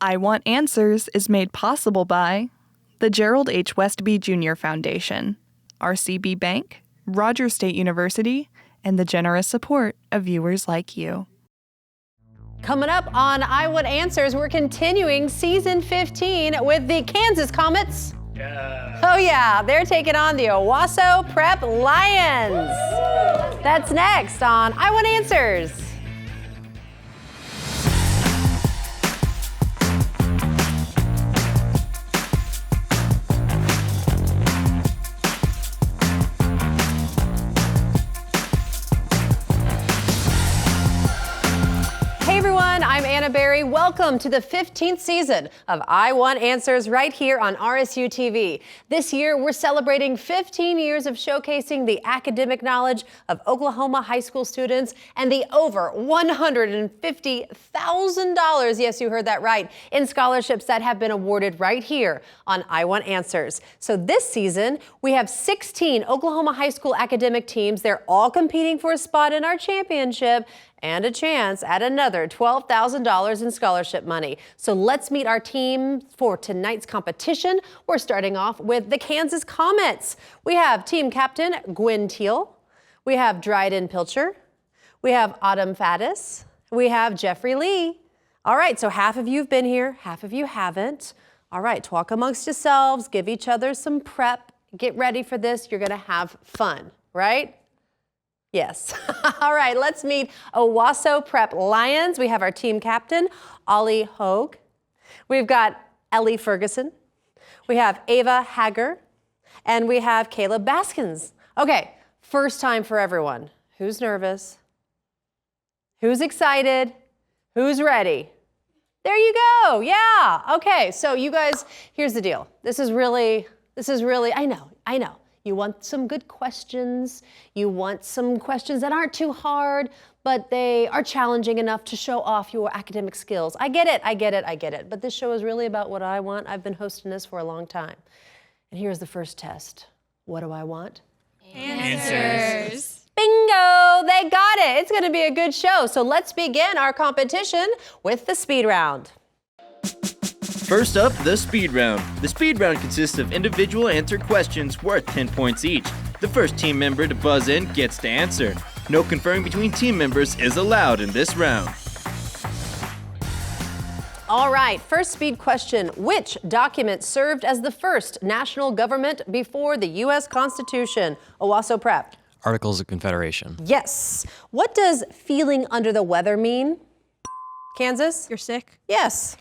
I Want Answers is made possible by the Gerald H. Westby Jr. Foundation, RCB Bank, Rogers State University, and the generous support of viewers like you. Coming up on I Want Answers, we're continuing season 15 with the Kansas Comets. Yeah. Oh yeah, they're taking on the Owasso Prep Lions. That's next on I Want Answers. I'm Anna Berry. Welcome to the 15th season of I Want Answers right here on RSU TV. This year, we're celebrating 15 years of showcasing the academic knowledge of Oklahoma high school students and the over $150,000, yes, you heard that right, in scholarships that have been awarded right here on I Want Answers. So this season, we have 16 Oklahoma high school academic teams. They're all competing for a spot in our championship and a chance at another $12,000 in scholarship money. So let's meet our team for tonight's competition. We're starting off with the Kansas Comets. We have team captain Gwen Teal. We have Dryden Pilcher. We have Autumn Faddis. We have Jeffrey Lee. All right, so half of you have been here, half of you haven't. All right, talk amongst yourselves, give each other some prep. Get ready for this. You're gonna have fun, right? Yes. All right, let's meet Owasso Prep Lions. We have our team captain, Ollie Hogue. We've got Ellie Ferguson. We have Ava Hager. And we have Caleb Baskins. Okay, first time for everyone. Who's nervous? Who's excited? Who's ready? There you go. Yeah. Okay, so you guys, here's the deal. This is really, I know. You want some good questions. You want some questions that aren't too hard, but they are challenging enough to show off your academic skills. I get it. But this show is really about what I want. I've been hosting this for a long time. And here's the first test. What do I want? Answers. Bingo! They got it. It's going to be a good show. So let's begin our competition with the speed round. First up, the speed round. The speed round consists of individual answer questions worth 10 points each. The first team member to buzz in gets to answer. No conferring between team members is allowed in this round. All right, first speed question. Which document served as the first national government before the U.S. Constitution? Owasso Prep. Articles of Confederation. Yes. What does feeling under the weather mean? Kansas? You're sick? Yes.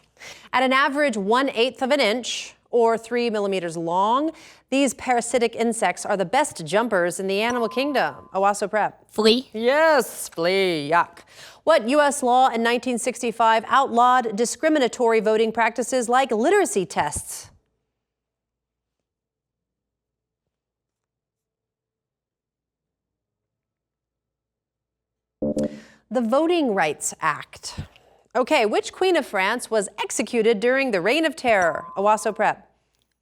At an average 1/8 of an inch, or 3 millimeters long, these parasitic insects are the best jumpers in the animal kingdom. Owasso Prep. Flea? Yes, flea, yuck. What U.S. law in 1965 outlawed discriminatory voting practices like literacy tests? The Voting Rights Act. Okay, which Queen of France was executed during the Reign of Terror? Owasso Prep.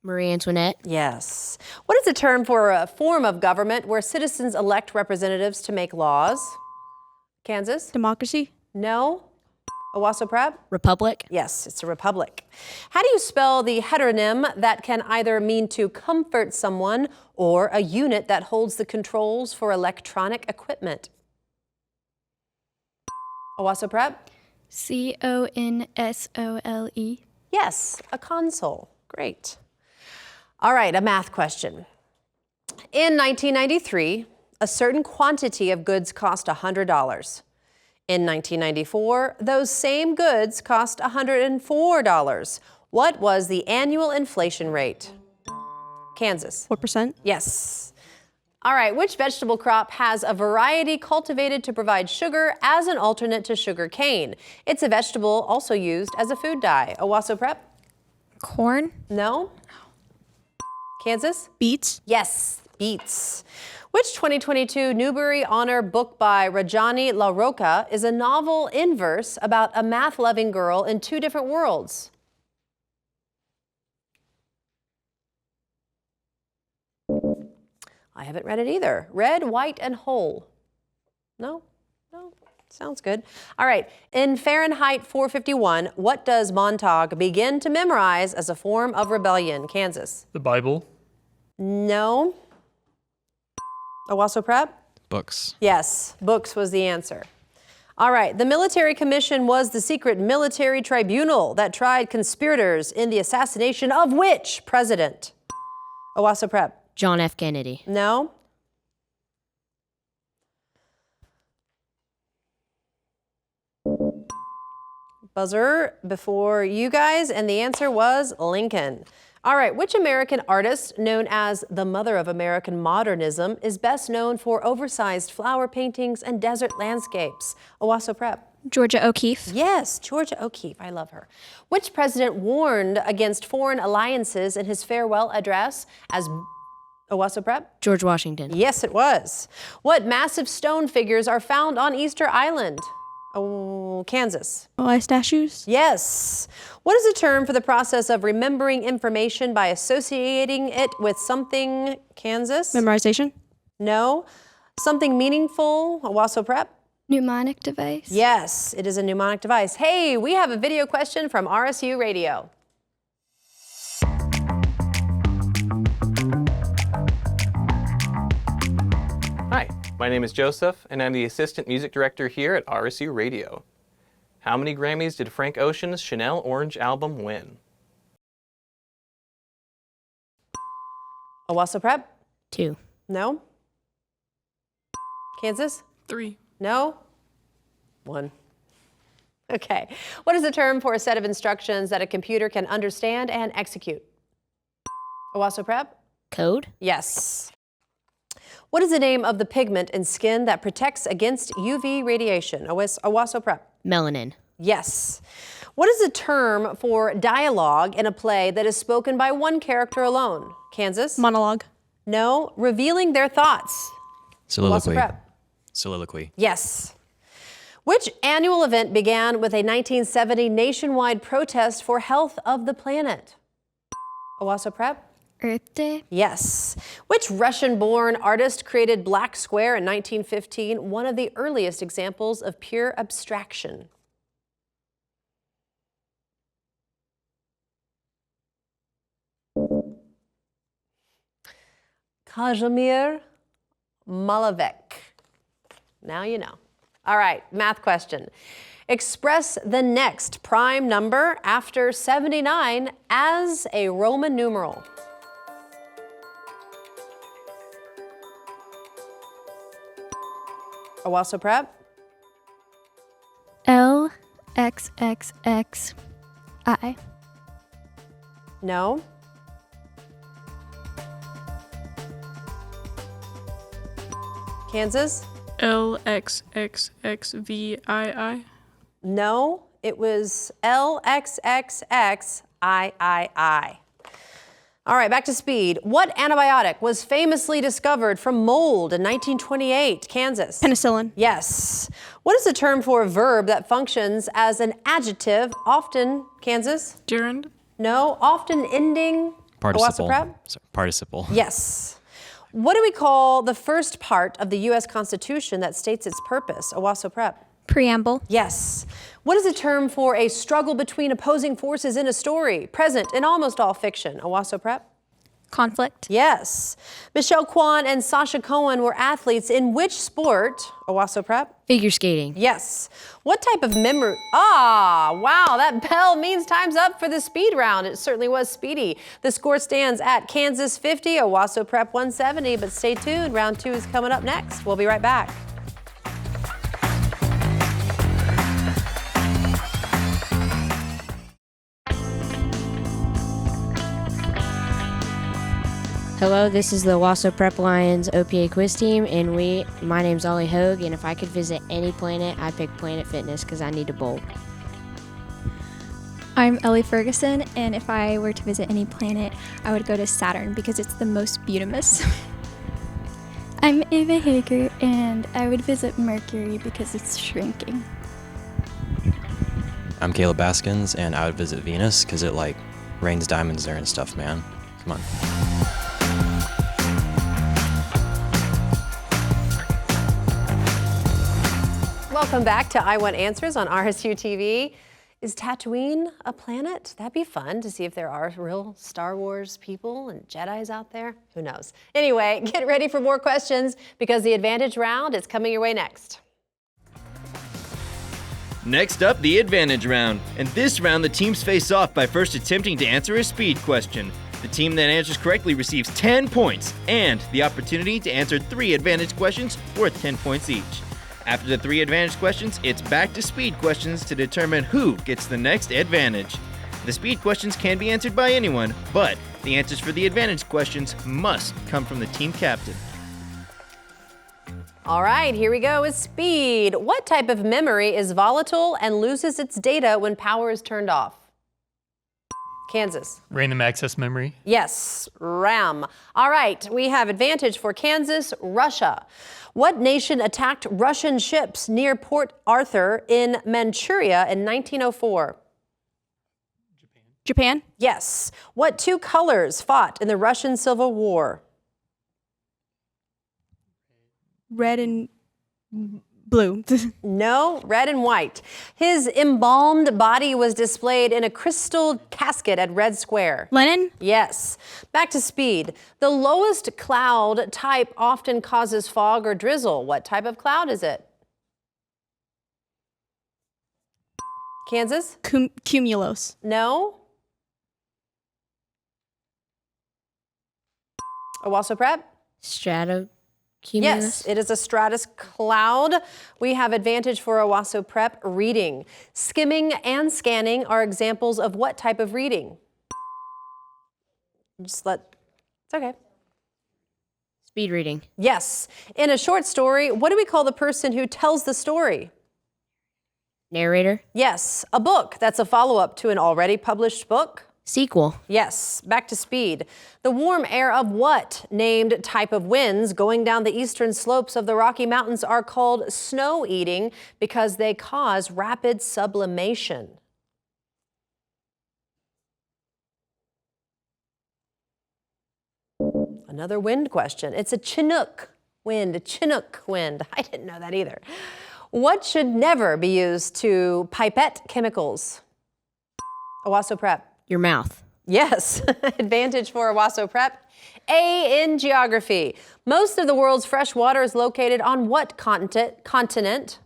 Marie Antoinette? Yes. What is the term for a form of government where citizens elect representatives to make laws? Kansas? Democracy? No. Owasso Prep? Republic? Yes, it's a republic. How do you spell the heteronym that can either mean to comfort someone or a unit that holds the controls for electronic equipment? Owasso Prep? C-O-N-S-O-L-E. Yes, a console. Great. All right, a math question. In 1993, a certain quantity of goods cost $100. In 1994, those same goods cost $104. What was the annual inflation rate? Kansas. What percent? Yes. All right, which vegetable crop has a variety cultivated to provide sugar as an alternate to sugar cane? It's a vegetable also used as a food dye. Owasso Prep? Corn? No. Kansas? Beets? Yes, beets. Which 2022 Newbery Honor book by Rajani LaRocca is a novel in verse about a math-loving girl in two different worlds? I haven't read it either. Red, White, and Whole. No? Sounds good. All right. In Fahrenheit 451, what does Montauk begin to memorize as a form of rebellion? Kansas. The Bible. No. Owasso Prep? Books. Yes, books was the answer. All right. The Military Commission was the secret military tribunal that tried conspirators in the assassination of which president? Owasso Prep? John F. Kennedy. No. Buzzer before you guys, and the answer was Lincoln. All right, which American artist, known as the mother of American modernism, is best known for oversized flower paintings and desert landscapes? Owasso Prep. Georgia O'Keeffe. Yes, Georgia O'Keeffe. I love her. Which president warned against foreign alliances in his farewell address as Owasso Prep? George Washington. Yes, it was. What massive stone figures are found on Easter Island? Oh, Kansas. Ice statues. Yes. What is a term for the process of remembering information by associating it with something? Kansas. Memorization. No. Something meaningful? Owasso Prep. Mnemonic device. Yes, it is a mnemonic device. Hey, we have a video question from RSU Radio. Hi, my name is Joseph, and I'm the Assistant Music Director here at RSU Radio. How many Grammys did Frank Ocean's Chanel Orange album win? Owasso Prep? 2. No. Kansas? 3. No. 1. Okay. What is the term for a set of instructions that a computer can understand and execute? Owasso Prep? Code. Yes. What is the name of the pigment in skin that protects against UV radiation? Owasso Prep. Melanin. Yes. What is the term for dialogue in a play that is spoken by one character alone? Kansas? Monologue. No. Revealing their thoughts. Soliloquy. Owasso Prep. Soliloquy. Yes. Which annual event began with a 1970 nationwide protest for health of the planet? Owasso Prep. Earth Day. Yes. Which Russian-born artist created Black Square in 1915, one of the earliest examples of pure abstraction? Kazimir Malevich. Now you know. All right, math question. Express the next prime number after 79 as a Roman numeral. Owasso Prep? LXXXI. No. Kansas? LXXXVII. No, it was LXXXIII. All right, back to speed. What antibiotic was famously discovered from mold in 1928? Kansas? Penicillin. Yes. What is the term for a verb that functions as an adjective, often, Kansas? Gerund. No, often ending. Participle. Owasso Prep? Participle. Yes. What do we call the first part of the U.S. Constitution that states its purpose? Owasso Prep? Preamble. Yes. What is the term for a struggle between opposing forces in a story, present in almost all fiction? Owasso Prep? Conflict. Yes. Michelle Kwan and Sasha Cohen were athletes in which sport? Owasso Prep? Figure skating. Yes. What type of memory? Wow, that bell means time's up for the speed round. It certainly was speedy. The score stands at Kansas 50, Owasso Prep 170, but stay tuned. Round 2 is coming up next. We'll be right back. Hello, this is the Owasso Prep Lions OPA quiz team, and my name's Ollie Hogue, and if I could visit any planet, I'd pick Planet Fitness because I need to bowl. I'm Ellie Ferguson, and if I were to visit any planet, I would go to Saturn because it's the most beautiful. I'm Ava Hager, and I would visit Mercury because it's shrinking. I'm Caleb Baskins, and I would visit Venus because it rains diamonds there and stuff, man. Come on. Welcome back to I Want Answers on RSU TV. Is Tatooine a planet? That'd be fun to see if there are real Star Wars people and Jedis out there. Who knows? Anyway, get ready for more questions because the Advantage round is coming your way next. Next up, the Advantage round. In this round, the teams face off by first attempting to answer a speed question. The team that answers correctly receives 10 points and the opportunity to answer 3 Advantage questions worth 10 points each. After the 3 Advantage questions, it's back to speed questions to determine who gets the next Advantage. The speed questions can be answered by anyone, but the answers for the Advantage questions must come from the team captain. All right, here we go with speed. What type of memory is volatile and loses its data when power is turned off? Kansas. Random access memory. Yes, RAM. All right, we have Advantage for Kansas, Russia. What nation attacked Russian ships near Port Arthur in Manchuria in 1904? Japan? Yes. What 2 colors fought in the Russian Civil War? Red and blue. No, red and white. His embalmed body was displayed in a crystal casket at Red Square. Lenin? Yes. Back to speed. The lowest cloud type often causes fog or drizzle. What type of cloud is it? Kansas? Cumulus. No. Owasso Prep? Stratocumulus. Yes, it is a stratus cloud. We have Advantage for Owasso Prep reading. Skimming and scanning are examples of what type of reading? It's okay. Speed reading. Yes. In a short story, what do we call the person who tells the story? Narrator. Yes. A book that's a follow-up to an already published book? Sequel. Yes. Back to speed. The warm air of what named type of winds going down the eastern slopes of the Rocky Mountains are called snow eating because they cause rapid sublimation? Another wind question. It's a Chinook wind, I didn't know that either. What should never be used to pipette chemicals? Owasso Prep. Your mouth. Yes. Advantage for Owasso Prep. A in geography. Most of the world's fresh water is located on what continent?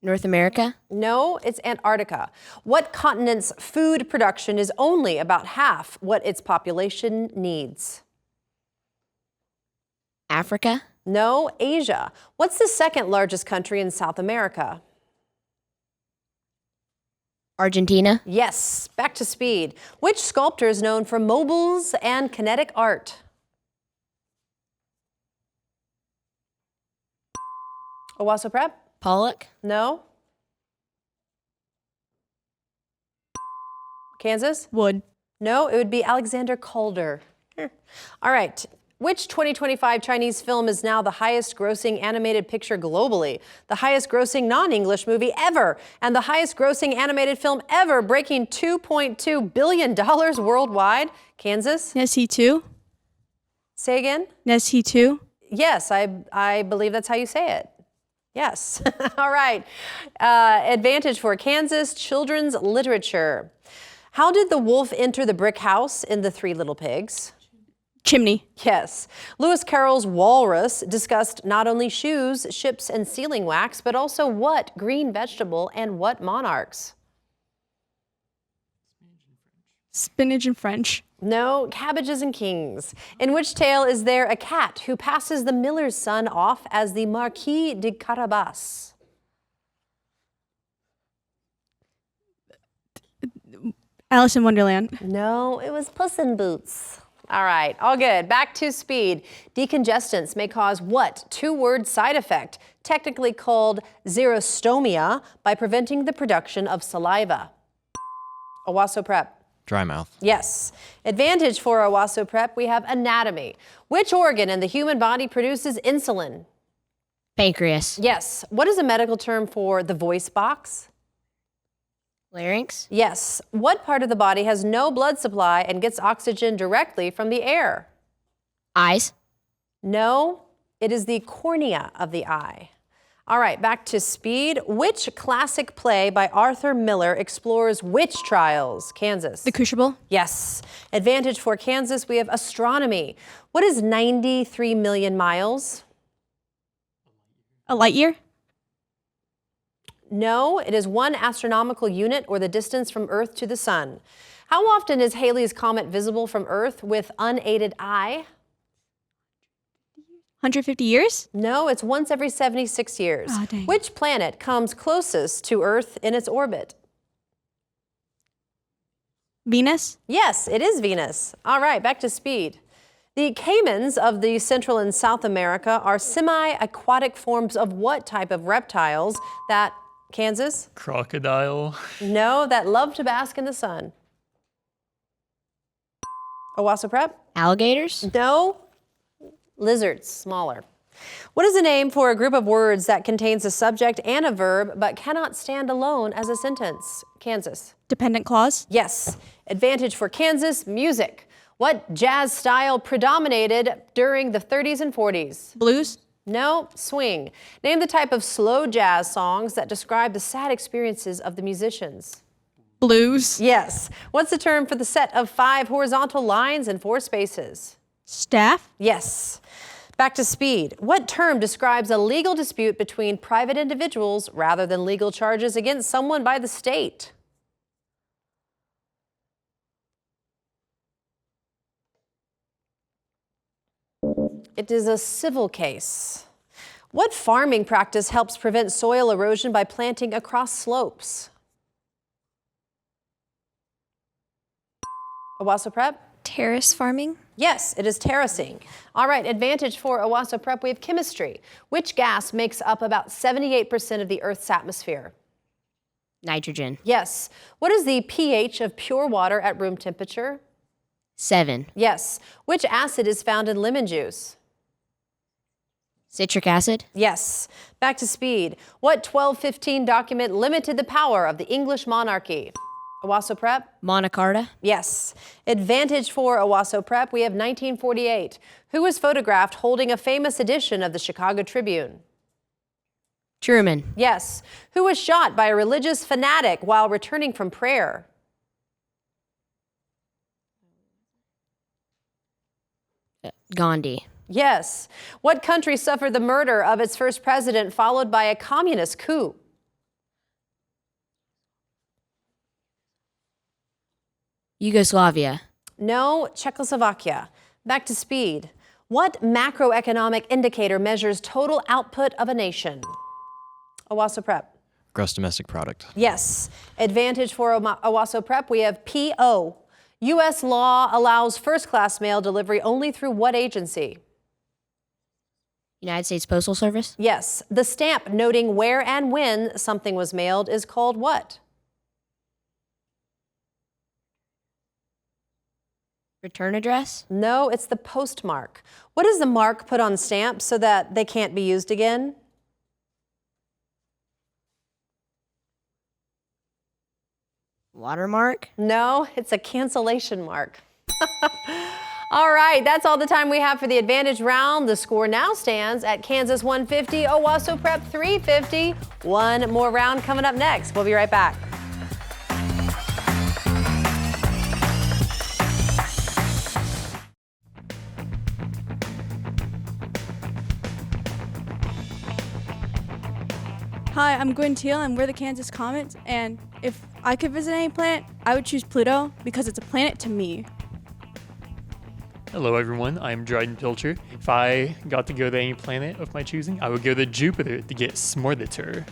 North America. No, it's Antarctica. What continent's food production is only about half what its population needs? Africa. No, Asia. What's the second largest country in South America? Argentina. Yes, back to speed. Which sculptor is known for mobiles and kinetic art? Owasso Prep? Pollock. No. Kansas? Wood. No, it would be Alexander Calder. All right. Which 2025 Chinese film is now the highest grossing animated picture globally, the highest grossing non-English movie ever, and the highest grossing animated film ever, breaking $2.2 billion worldwide? Kansas? Nessie 2. Say again? Nessie 2. Yes, I believe that's how you say it. Yes. All right. Advantage for Kansas, children's literature. How did the wolf enter the brick house in The Three Little Pigs? Chimney. Yes. Lewis Carroll's Walrus discussed not only shoes, ships, and sealing wax, but also what green vegetable and what monarchs? Spinach and French. No, cabbages and kings. In which tale is there a cat who passes the miller's son off as the Marquis de Carabas? Alice in Wonderland. No, it was Puss in Boots. All right, all good. Back to speed. Decongestants may cause what two-word side effect, technically called xerostomia, by preventing the production of saliva? Owasso Prep. Dry mouth. Yes. Advantage for Owasso Prep, we have anatomy. Which organ in the human body produces insulin? Pancreas. Yes. What is a medical term for the voice box? Larynx. Yes. What part of the body has no blood supply and gets oxygen directly from the air? Eyes. No, it is the cornea of the eye. All right, back to speed. Which classic play by Arthur Miller explores witch trials? Kansas. The Crucible. Yes. Advantage for Kansas, we have astronomy. What is 93 million miles? A light year. No, it is 1 astronomical unit, or the distance from Earth to the sun. How often is Halley's Comet visible from Earth with unaided eye? 150 years? No, it's once every 76 years. Oh, dang. Which planet comes closest to Earth in its orbit? Venus. Yes, it is Venus. All right, back to speed. The caimans of the Central and South America are semi-aquatic forms of what type of reptiles that, Kansas? Crocodile. No, that love to bask in the sun. Owasso Prep? Alligators? No. Lizards, smaller. What is the name for a group of words that contains a subject and a verb but cannot stand alone as a sentence? Kansas. Dependent clause. Yes. Advantage for Kansas, music. What jazz style predominated during the 30s and 40s? Blues. No, swing. Name the type of slow jazz songs that describe the sad experiences of the musicians. Blues. Yes. What's the term for the set of 5 horizontal lines and 4 spaces? Staff. Yes. Back to speed. What term describes a legal dispute between private individuals rather than legal charges against someone by the state? It is a civil case. What farming practice helps prevent soil erosion by planting across slopes? Owasso Prep? Terrace farming. Yes, it is terracing. All right, advantage for Owasso Prep, we have chemistry. Which gas makes up about 78% of the Earth's atmosphere? Nitrogen. Yes. What is the pH of pure water at room temperature? 7. Yes. Which acid is found in lemon juice? Citric acid. Yes. Back to speed. What 1215 document limited the power of the English monarchy? Owasso Prep? Magna Carta. Yes. Advantage for Owasso Prep, we have 1948. Who was photographed holding a famous edition of the Chicago Tribune? Truman. Yes. Who was shot by a religious fanatic while returning from prayer? Gandhi. Yes. What country suffered the murder of its first president followed by a communist coup? Yugoslavia. No, Czechoslovakia. Back to speed. What macroeconomic indicator measures total output of a nation? Owasso Prep. Gross domestic product. Yes. Advantage for Owasso Prep, we have PO. U.S. law allows first-class mail delivery only through what agency? United States Postal Service. Yes. The stamp noting where and when something was mailed is called what? Return address. No, it's the postmark. What is the mark put on stamps so that they can't be used again? Watermark. No, it's a cancellation mark. All right, that's all the time we have for the advantage round. The score now stands at Kansas 150, Owasso Prep 350. One more round coming up next. We'll be right back. Hi, I'm Gwen Teal, and we're the Kansas Comets. And if I could visit any planet, I would choose Pluto because it's a planet to me. Hello everyone, I'm Dryden Pilcher. If I got to go to any planet of my choosing, I would go to Jupiter to get Smordator.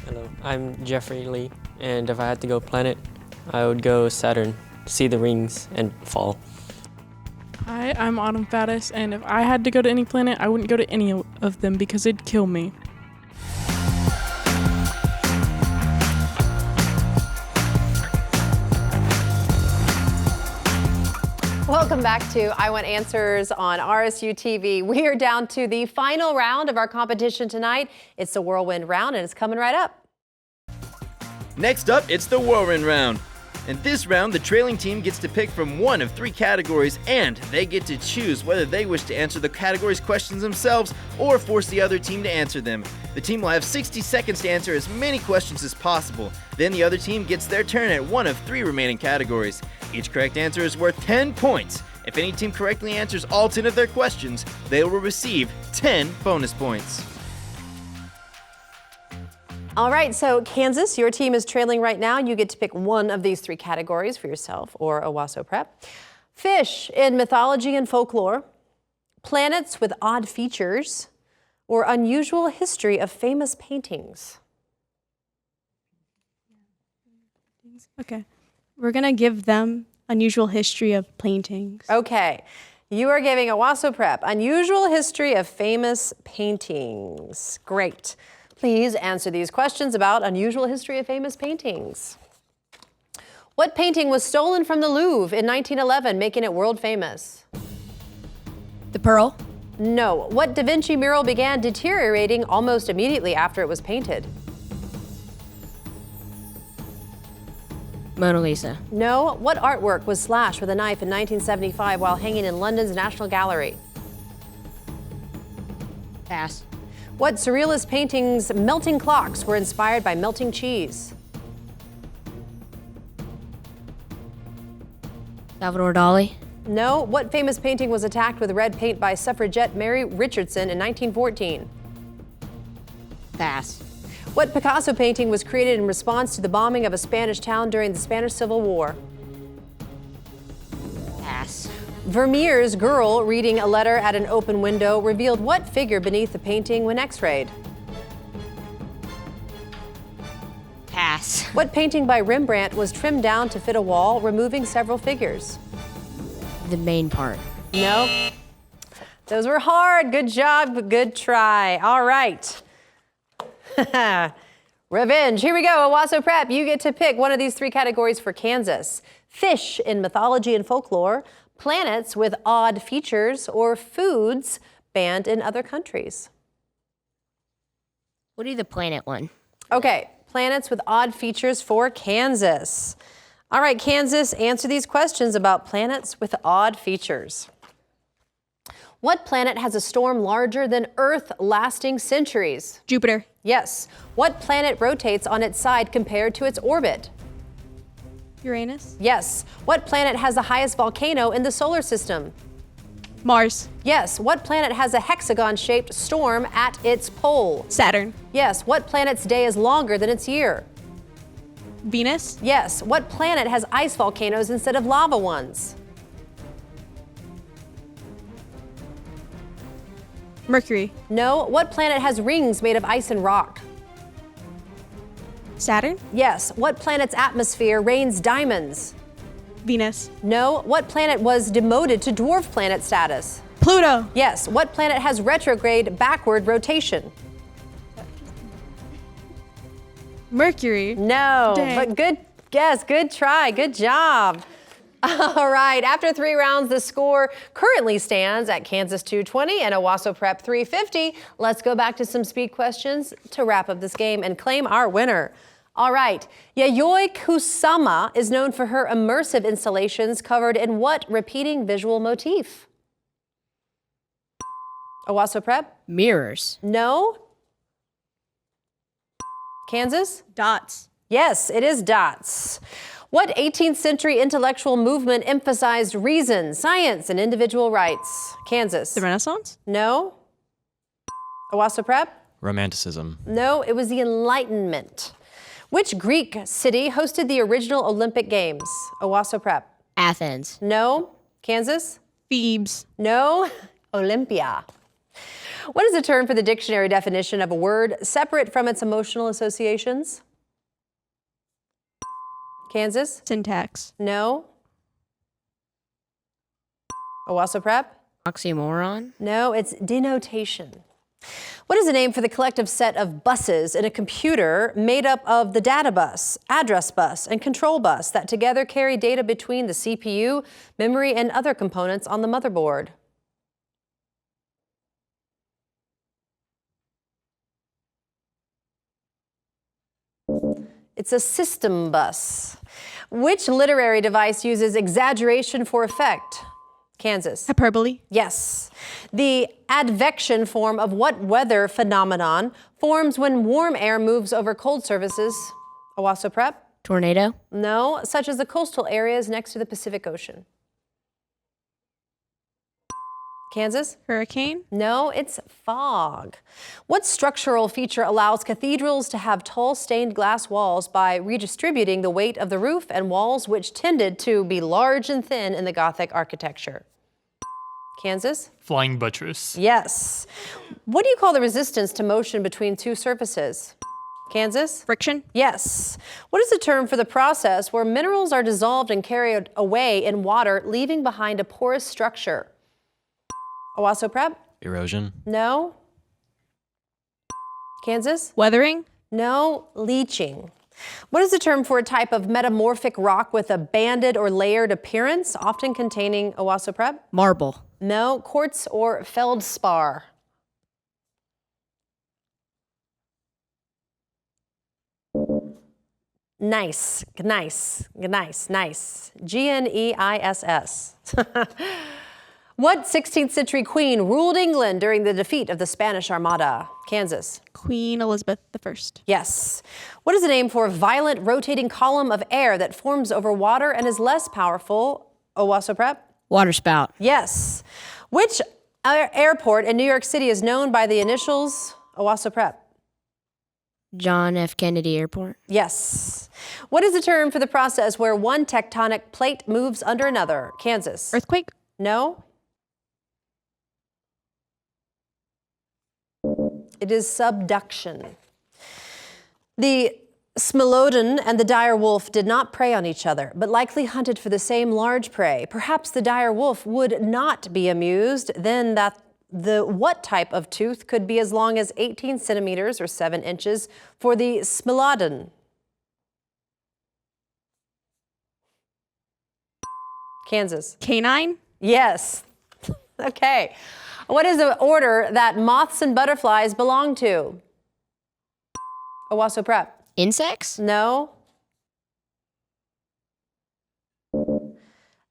Hello, I'm Jeffrey Lee, and if I had to go planet, I would go Saturn to see the rings and fall. Hi, I'm Autumn Faddis, and if I had to go to any planet, I wouldn't go to any of them because it'd kill me. Welcome back to I Want Answers on RSU TV. We are down to the final round of our competition tonight. It's the whirlwind round, and it's coming right up. Next up, it's the whirlwind round. In this round, the trailing team gets to pick from one of 3 categories, and they get to choose whether they wish to answer the category's questions themselves or force the other team to answer them. The team will have 60 seconds to answer as many questions as possible. Then the other team gets their turn at one of 3 remaining categories. Each correct answer is worth 10 points. If any team correctly answers all 10 of their questions, they will receive 10 bonus points. All right, so Kansas, your team is trailing right now. You get to pick one of these 3 categories for yourself or Owasso Prep. Fish in mythology and folklore, planets with odd features, or unusual history of famous paintings. Okay. We're going to give them unusual history of paintings. Okay. You are giving Owasso Prep unusual history of famous paintings. Great. Please answer these questions about unusual history of famous paintings. What painting was stolen from the Louvre in 1911, making it world famous? The Pearl? No. What Da Vinci mural began deteriorating almost immediately after it was painted? Mona Lisa. No. What artwork was slashed with a knife in 1975 while hanging in London's National Gallery? Pass. What surrealist painting's melting clocks were inspired by melting cheese? Salvador Dali. No. What famous painting was attacked with red paint by suffragette Mary Richardson in 1914? Pass. What Picasso painting was created in response to the bombing of a Spanish town during the Spanish Civil War? Pass. Vermeer's girl reading a letter at an open window revealed what figure beneath the painting when x-rayed? Pass. What painting by Rembrandt was trimmed down to fit a wall, removing several figures? The main part. No. Those were hard. Good job. Good try. All right. Revenge. Here we go. Owasso Prep, you get to pick one of these 3 categories for Kansas. Fish in mythology and folklore, planets with odd features, or foods banned in other countries. What do the planet one? Okay, planets with odd features for Kansas. All right, Kansas, answer these questions about planets with odd features. What planet has a storm larger than Earth lasting centuries? Jupiter. Yes. What planet rotates on its side compared to its orbit? Uranus. Yes. What planet has the highest volcano in the solar system? Mars. Yes. What planet has a hexagon-shaped storm at its pole? Saturn. Yes. What planet's day is longer than its year? Venus. Yes. What planet has ice volcanoes instead of lava ones? Mercury. No. What planet has rings made of ice and rock? Saturn. Yes. What planet's atmosphere rains diamonds? Venus. No. What planet was demoted to dwarf planet status? Pluto. Yes. What planet has retrograde backward rotation? Mercury. No. Dang. But good guess. Good try. Good job. All right, after 3 rounds, the score currently stands at Kansas 220 and Owasso Prep 350. Let's go back to some speed questions to wrap up this game and claim our winner. All right, Yayoi Kusama is known for her immersive installations covered in what repeating visual motif? Owasso Prep? Mirrors. No. Kansas? Dots. Yes, it is dots. What 18th century intellectual movement emphasized reason, science, and individual rights? Kansas. The Renaissance? No. Owasso Prep? Romanticism. No, it was the Enlightenment. Which Greek city hosted the original Olympic Games? Owasso Prep? Athens. No. Kansas? Thebes. No. Olympia. What is the term for the dictionary definition of a word separate from its emotional associations? Kansas? Syntax. No. Owasso Prep? Oxymoron. No, it's denotation. What is the name for the collective set of buses in a computer made up of the data bus, address bus, and control bus that together carry data between the CPU, memory, and other components on the motherboard? It's a system bus. Which literary device uses exaggeration for effect? Kansas. Hyperbole. Yes. The advection form of what weather phenomenon forms when warm air moves over cold surfaces? Owasso Prep? Tornado. No, such as the coastal areas next to the Pacific Ocean. Kansas? Hurricane. No, it's fog. What structural feature allows cathedrals to have tall stained glass walls by redistributing the weight of the roof and walls, which tended to be large and thin in the Gothic architecture? Kansas? Flying buttress. Yes. What do you call the resistance to motion between two surfaces? Kansas? Friction. Yes. What is the term for the process where minerals are dissolved and carried away in water, leaving behind a porous structure? Owasso Prep? Erosion. No. Kansas? Weathering. No. Leaching. What is the term for a type of metamorphic rock with a banded or layered appearance, often containing Owasso Prep? Marble. No. Quartz or feldspar. Nice. Gneiss. G-N-E-I-S-S. What 16th century queen ruled England during the defeat of the Spanish Armada? Kansas. Queen Elizabeth I. Yes. What is the name for a violent rotating column of air that forms over water and is less powerful? Owasso Prep? Waterspout. Yes. Which airport in New York City is known by the initials? Owasso Prep? John F. Kennedy Airport. Yes. What is the term for the process where one tectonic plate moves under another? Kansas. Earthquake. No. It is subduction. The Smilodon and the dire wolf did not prey on each other, but likely hunted for the same large prey. Perhaps the dire wolf would not be amused then that the what type of tooth could be as long as 18 centimeters or 7 inches for the Smilodon? Kansas. Canine. Yes. Okay. What is the order that moths and butterflies belong to? Owasso Prep. Insects? No.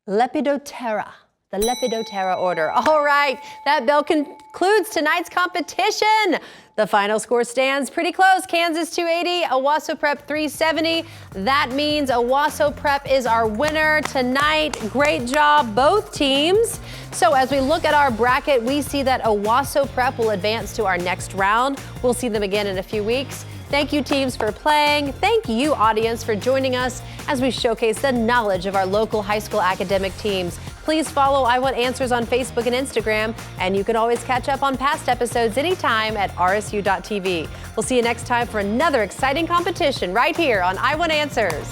Lepidoptera. The Lepidoptera order. All right, that bell concludes tonight's competition. The final score stands pretty close. Kansas 280, Owasso Prep 370. That means Owasso Prep is our winner tonight. Great job, both teams. So as we look at our bracket, we see that Owasso Prep will advance to our next round. We'll see them again in a few weeks. Thank you, teams, for playing. Thank you, audience, for joining us as we showcase the knowledge of our local high school academic teams. Please follow I Want Answers on Facebook and Instagram, and you can always catch up on past episodes anytime at rsu.tv. We'll see you next time for another exciting competition right here on I Want Answers.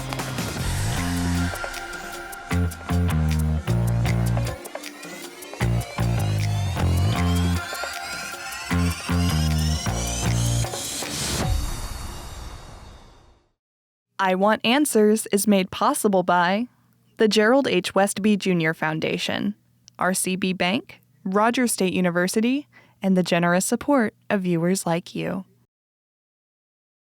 I Want Answers is made possible by the Gerald H. Westby Jr. Foundation, RCB Bank, Rogers State University, and the generous support of viewers like you.